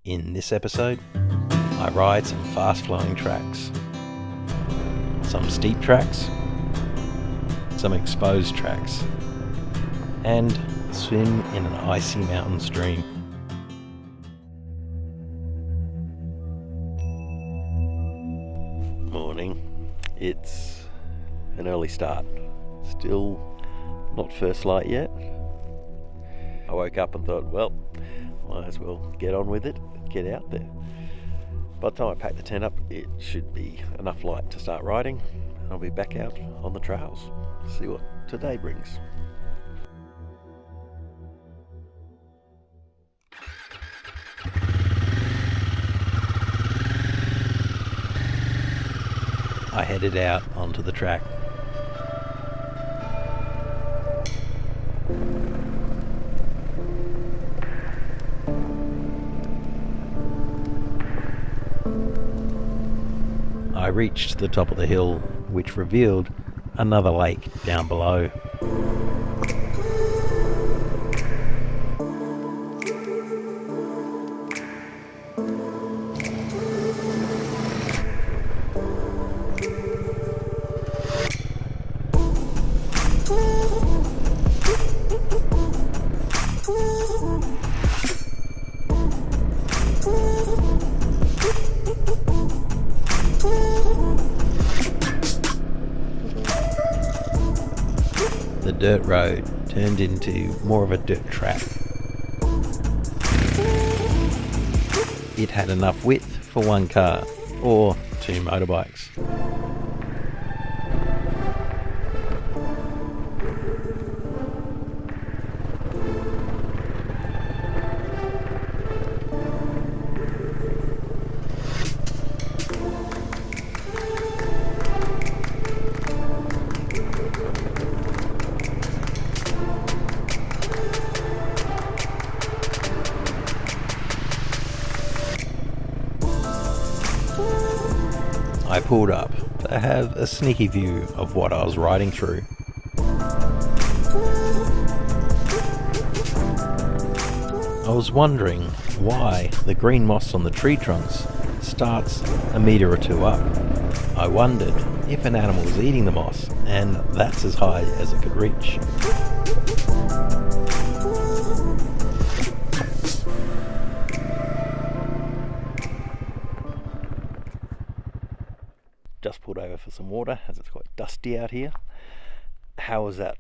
In this episode, I ride some fast-flowing tracks, some steep tracks, some exposed tracks, and swim in an icy mountain stream. Morning. It's an early start. Still not first light yet. I woke up and thought, well, might as well get on with it, get out there. By the time I pack the tent up, it should be enough light to start riding. I'll be back out on the trails, see what today brings. I headed out onto the track. I reached the top of the hill, which revealed another lake down below. The dirt road turned into more of a dirt track. It had enough width for one car or two motorbikes. I pulled up to have a sneaky view of what I was riding through. I was wondering why the green moss on the tree trunks starts a metre or two up. I wondered if an animal was eating the moss, and that's as high as it could reach. Just pulled over for some water as it's quite dusty out here. How was that?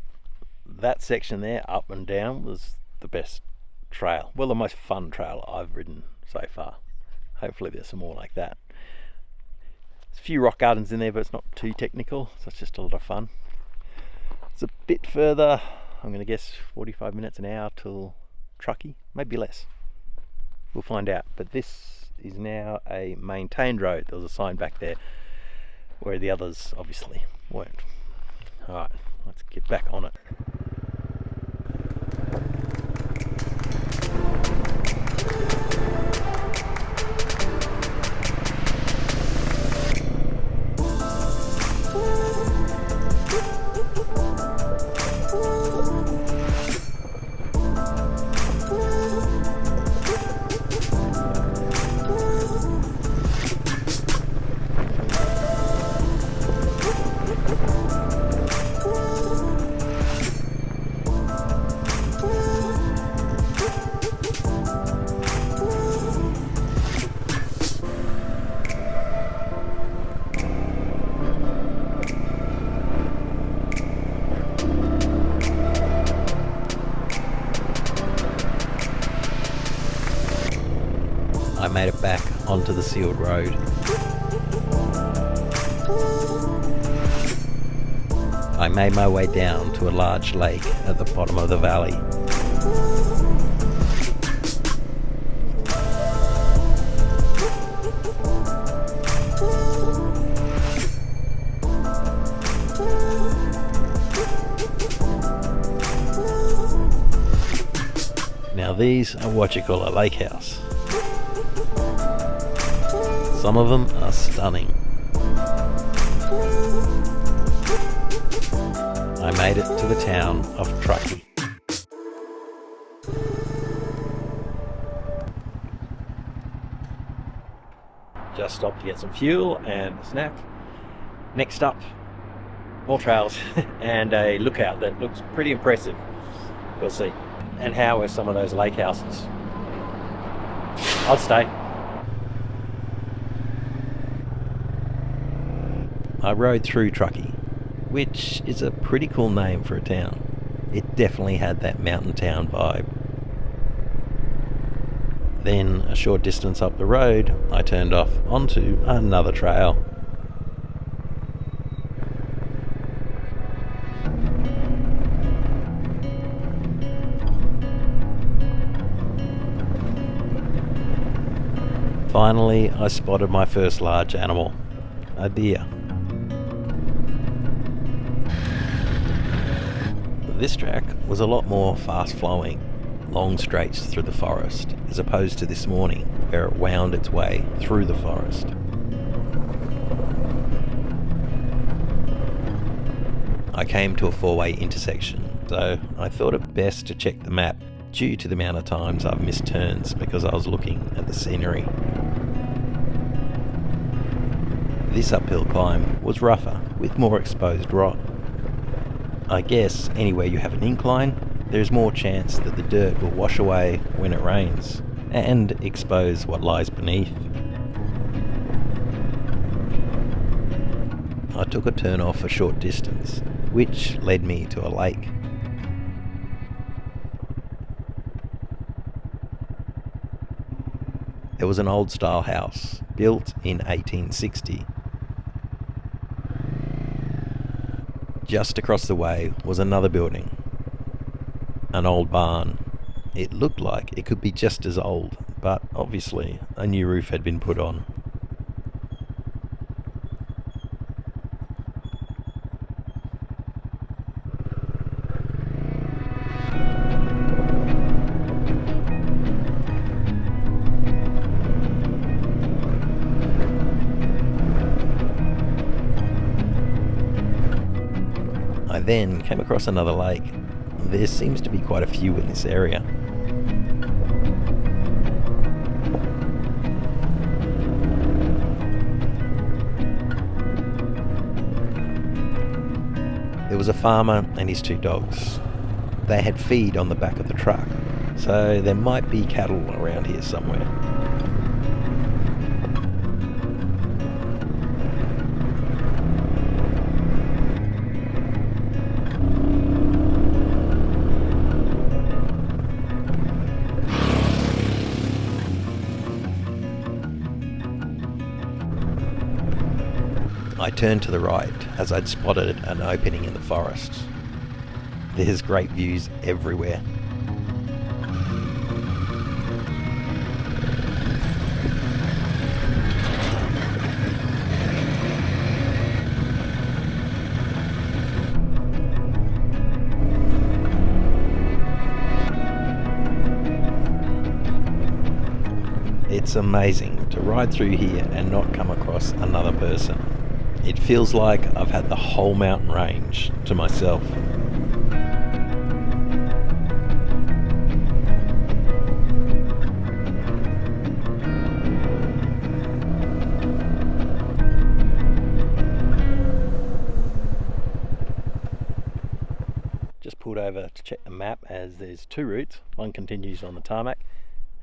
That section there, up and down, was the best trail. Well, the most fun trail I've ridden so far. Hopefully there's some more like that. There's a few rock gardens in there, but it's not too technical, so it's just a lot of fun. It's a bit further, I'm going to guess 45 minutes an hour till Truckee, maybe less. We'll find out. But this is now a maintained road. There was a sign back there where the others obviously weren't. Alright, let's get back on it. I made it back onto the sealed road. I made my way down to a large lake at the bottom of the valley. Now these are what you call a lake house. Some of them are stunning. I made it to the town of Truckee. Just stopped to get some fuel and a snack. Next up, more trails and a lookout that looks pretty impressive. We'll see. And how are some of those lake houses? I'd stay. I rode through Truckee, which is a pretty cool name for a town. It definitely had that mountain town vibe. Then, a short distance up the road, I turned off onto another trail. Finally, I spotted my first large animal, a deer. This track was a lot more fast-flowing, long straights through the forest, as opposed to this morning, where it wound its way through the forest. I came to a four-way intersection, so I thought it best to check the map due to the amount of times I've missed turns because I was looking at the scenery. This uphill climb was rougher, with more exposed rock. I guess anywhere you have an incline, there's more chance that the dirt will wash away when it rains, and expose what lies beneath. I took a turn off a short distance, which led me to a lake. There was an old style house, built in 1860. Just across the way was another building, an old barn. It looked like it could be just as old, but obviously a new roof had been put on. I then came across another lake. There seems to be quite a few in this area. There was a farmer and his two dogs. They had feed on the back of the truck, so there might be cattle around here somewhere. I turned to the right as I'd spotted an opening in the forest. There's great views everywhere. It's amazing to ride through here and not come across another person. It feels like I've had the whole mountain range to myself. Just pulled over to check the map as there's two routes. One continues on the tarmac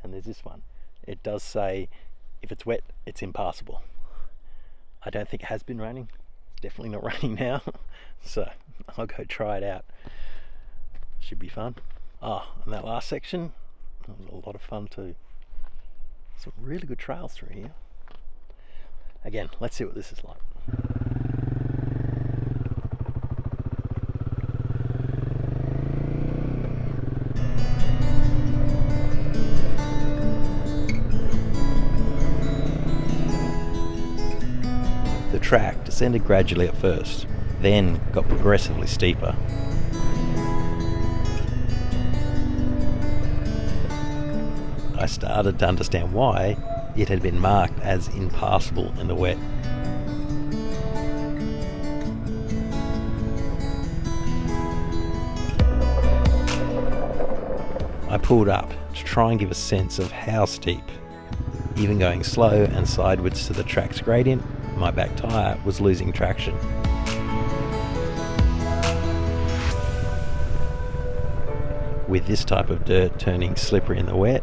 and there's this one. It does say if it's wet, it's impassable. I don't think it has been raining. It's definitely not raining now. So I'll go try it out. Should be fun. And that last section was a lot of fun too. Some really good trails through here. Again, let's see what this is like. The track descended gradually at first, then got progressively steeper. I started to understand why it had been marked as impassable in the wet. I pulled up to try and give a sense of how steep. Even going slow and sideways to the track's gradient, my back tyre was losing traction. With this type of dirt turning slippery in the wet,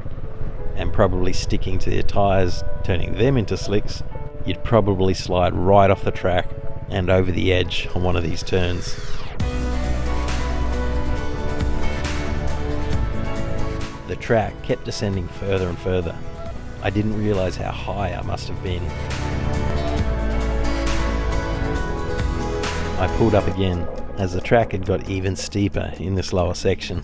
and probably sticking to your tyres, turning them into slicks, you'd probably slide right off the track and over the edge on one of these turns. The track kept descending further and further. I didn't realise how high I must have been. I pulled up again as the track had got even steeper in this lower section.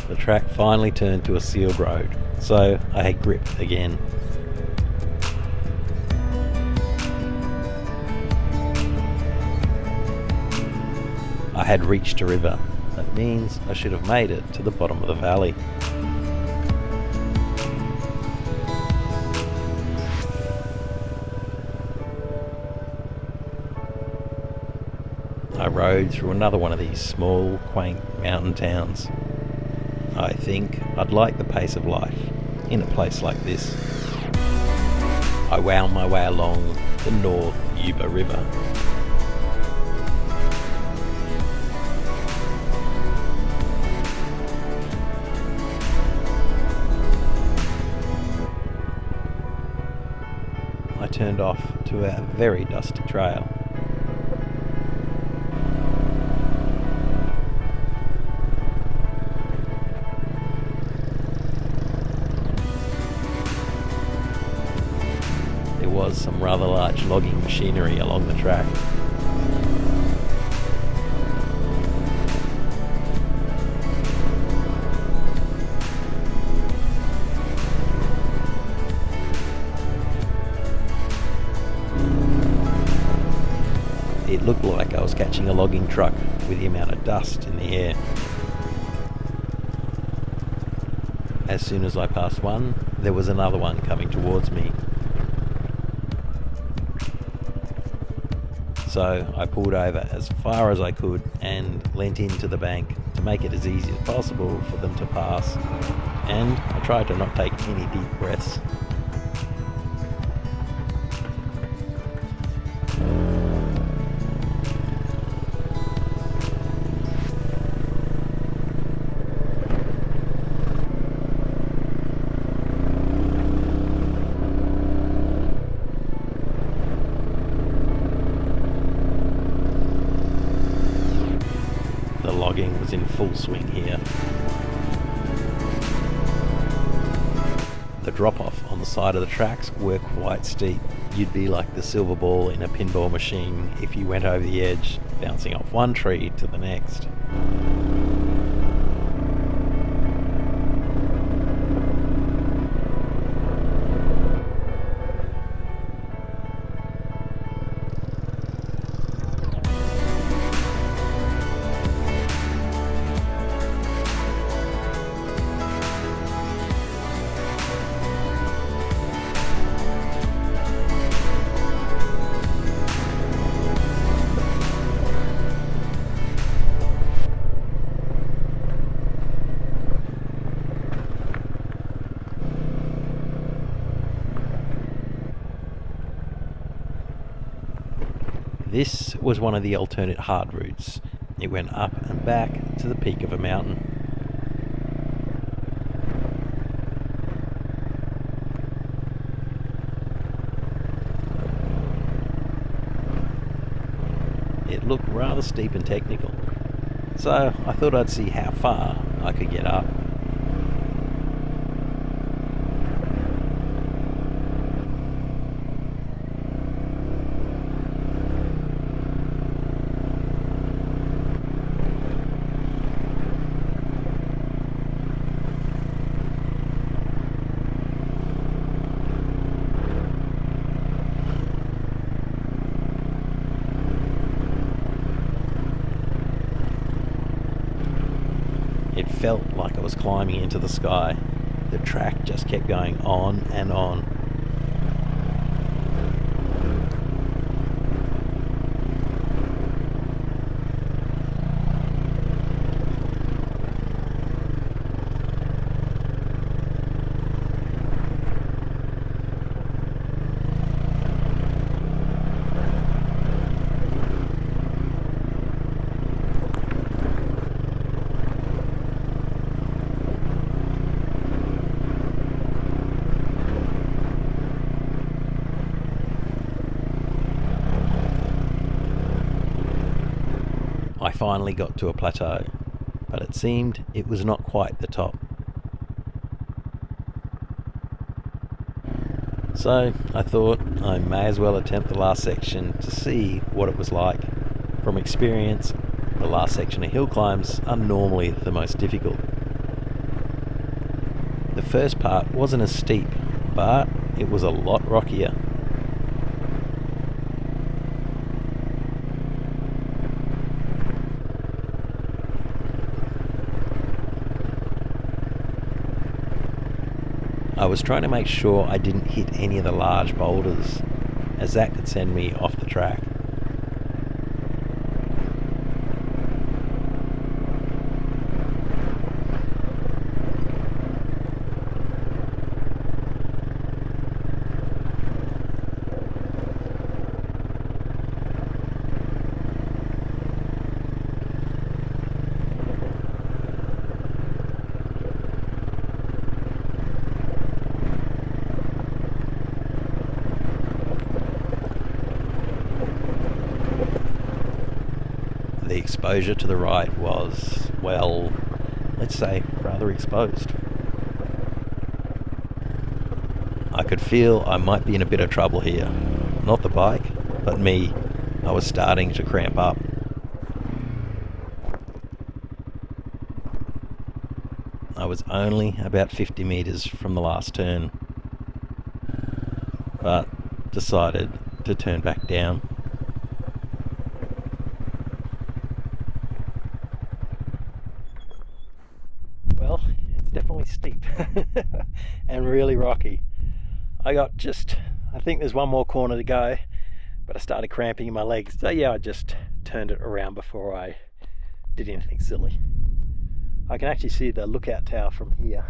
The track finally turned to a sealed road, so I had grip again. I had reached a river. That means I should have made it to the bottom of the valley. I rode through another one of these small, quaint mountain towns. I think I'd like the pace of life in a place like this. I wound my way along the North Yuba River. I turned off to a very dusty trail. There was some rather large logging machinery along the track. It looked like I was catching a logging truck with the amount of dust in the air. As soon as I passed one, there was another one coming towards me. So I pulled over as far as I could and leant into the bank to make it as easy as possible for them to pass. And I tried to not take any deep breaths. The logging was in full swing here. The drop-off on the side of the tracks were quite steep. You'd be like the silver ball in a pinball machine if you went over the edge, bouncing off one tree to the next. This was one of the alternate hard routes. It went up and back to the peak of a mountain. It looked rather steep and technical, so I thought I'd see how far I could get up. It felt like I was climbing into the sky. The track just kept going on and on. I finally got to a plateau, but it seemed it was not quite the top. So I thought I may as well attempt the last section to see what it was like. From experience, the last section of hill climbs are normally the most difficult. The first part wasn't as steep, but it was a lot rockier. I was trying to make sure I didn't hit any of the large boulders, as that could send me off the track. The exposure to the right was, well, let's say, rather exposed. I could feel I might be in a bit of trouble here. Not the bike, but me. I was starting to cramp up. I was only about 50 metres from the last turn, but decided to turn back down. Well, it's definitely steep and really rocky. I think there's one more corner to go, but I started cramping in my legs. So yeah, I just turned it around before I did anything silly. I can actually see the lookout tower from here.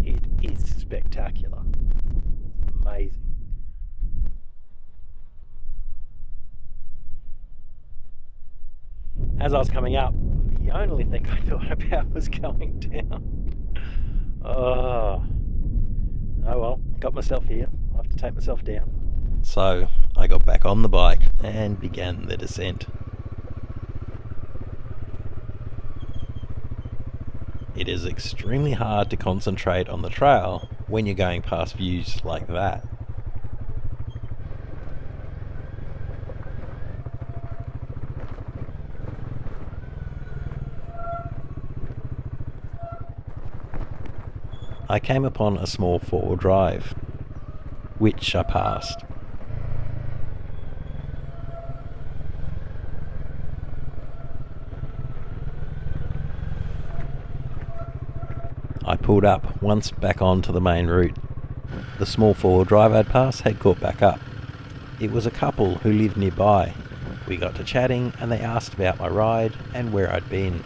It is spectacular. It's amazing. As I was coming up, the only thing I thought about was going down. Oh well, got myself here. I'll have to take myself down. So I got back on the bike and began the descent. It is extremely hard to concentrate on the trail when you're going past views like that. I came upon a small four-wheel drive, which I passed. I pulled up once back onto the main route. The small four-wheel drive I'd passed had caught back up. It was a couple who lived nearby. We got to chatting and they asked about my ride and where I'd been.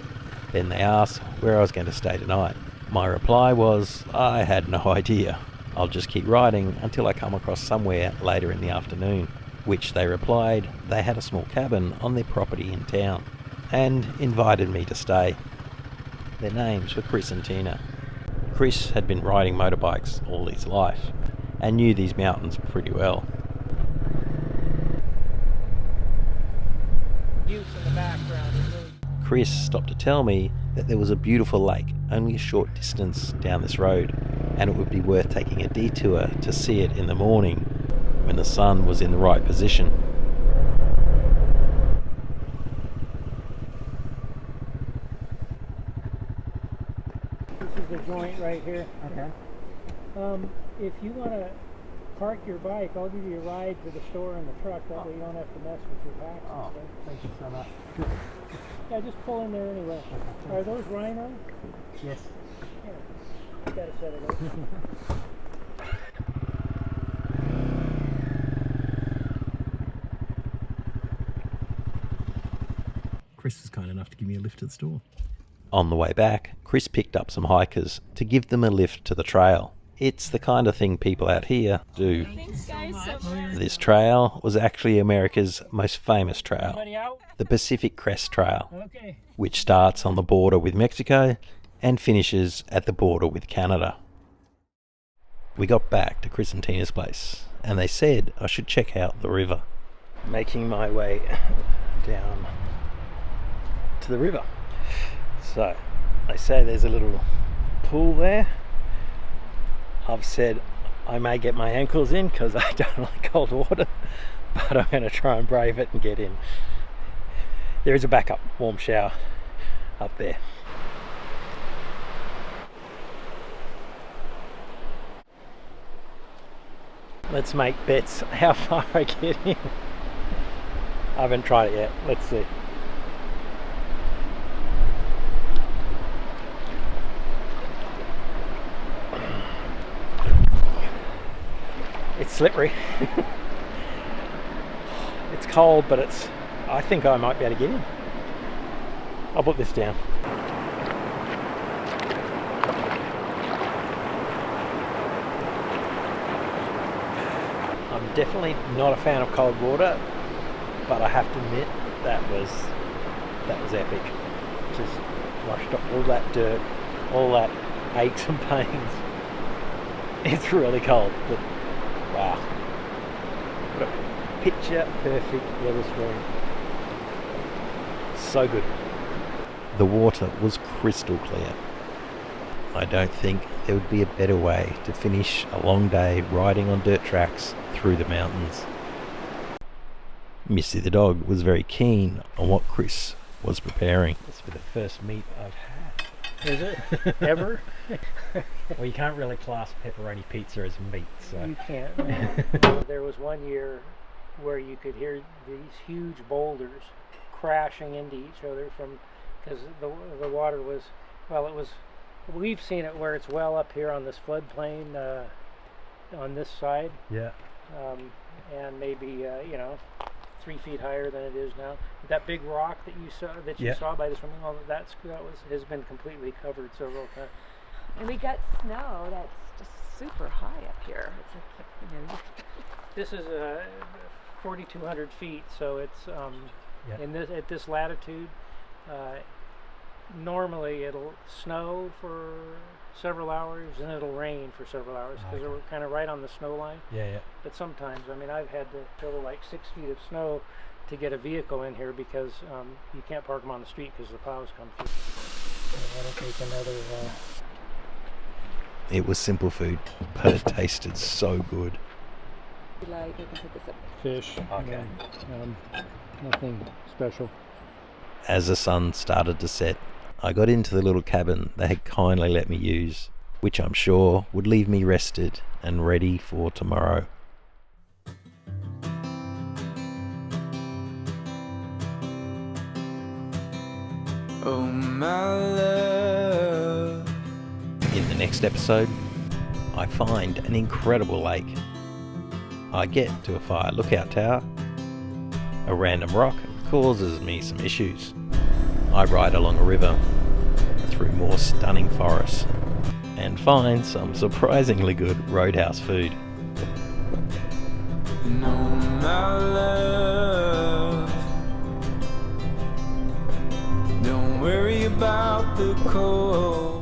Then they asked where I was going to stay tonight. My reply was, I had no idea. I'll just keep riding until I come across somewhere later in the afternoon. Which they replied they had a small cabin on their property in town and invited me to stay. Their names were Chris and Tina. Chris had been riding motorbikes all his life and knew these mountains pretty well. Views in the background. Chris stopped to tell me that there was a beautiful lake only a short distance down this road, and it would be worth taking a detour to see it in the morning when the sun was in the right position. This is the joint right here. Okay. If you want to park your bike, I'll give you a ride to the store in the truck. That way you don't have to mess with your packs and Oh, stuff. thank you so much. Yeah, just pull in there anyway. Are those rhino? Yes. Yeah. You gotta set it up. Chris was kind enough to give me a lift to the store. On the way back, Chris picked up some hikers to give them a lift to the trail. It's the kind of thing people out here do. Thanks, guys, so much. This trail was actually America's most famous trail, Anybody out? the Pacific Crest Trail, Okay. which starts on the border with Mexico and finishes at the border with Canada. We got back to Chris and Tina's place and they said I should check out the river. Making my way down to the river. So they say there's a little pool there. I've said I may get my ankles in because I don't like cold water, but I'm going to try and brave it and get in. There is a backup warm shower up there. Let's make bets how far I get in. I haven't tried it yet. Let's see. It's slippery. It's cold, but I think I might be able to get in. I'll put this down. I'm definitely not a fan of cold water, but I have to admit that was epic. Just washed off all that dirt, all that aches and pains. It's really cold, but wow. What a picture perfect little stream. So good. The water was crystal clear. I don't think there would be a better way to finish a long day riding on dirt tracks through the mountains. Missy the dog was very keen on what Chris was preparing. This will be the first meat I've had. Is it? Ever? Well, you can't really class pepperoni pizza as meat, so. You can't. There was one year where you could hear these huge boulders crashing into each other because the water was, we've seen it where it's well up here on this floodplain on this side. Yeah. And maybe 3 feet higher than it is now. That big rock that you saw by the swimming hole, has been completely covered several times. And we got snow that's just super high up here. It's like, This is 4,200 feet, so it's at this latitude. Normally it'll snow for several hours and it'll rain for several hours because we're kind of right on the snow line. Yeah. But sometimes, I've had to shovel like 6 feet of snow to get a vehicle in here because you can't park them on the street because the plows come through. That'll take another. It was simple food, but it tasted so good. I can put this up. Fish. Okay. Nothing special. As the sun started to set, I got into the little cabin they had kindly let me use, which I'm sure would leave me rested and ready for tomorrow. Oh my love. In the next episode, I find an incredible lake. I get to a fire lookout tower. A random rock causes me some issues. I ride along a river, through more stunning forests, and find some surprisingly good roadhouse food. No, my love, don't worry about the cold.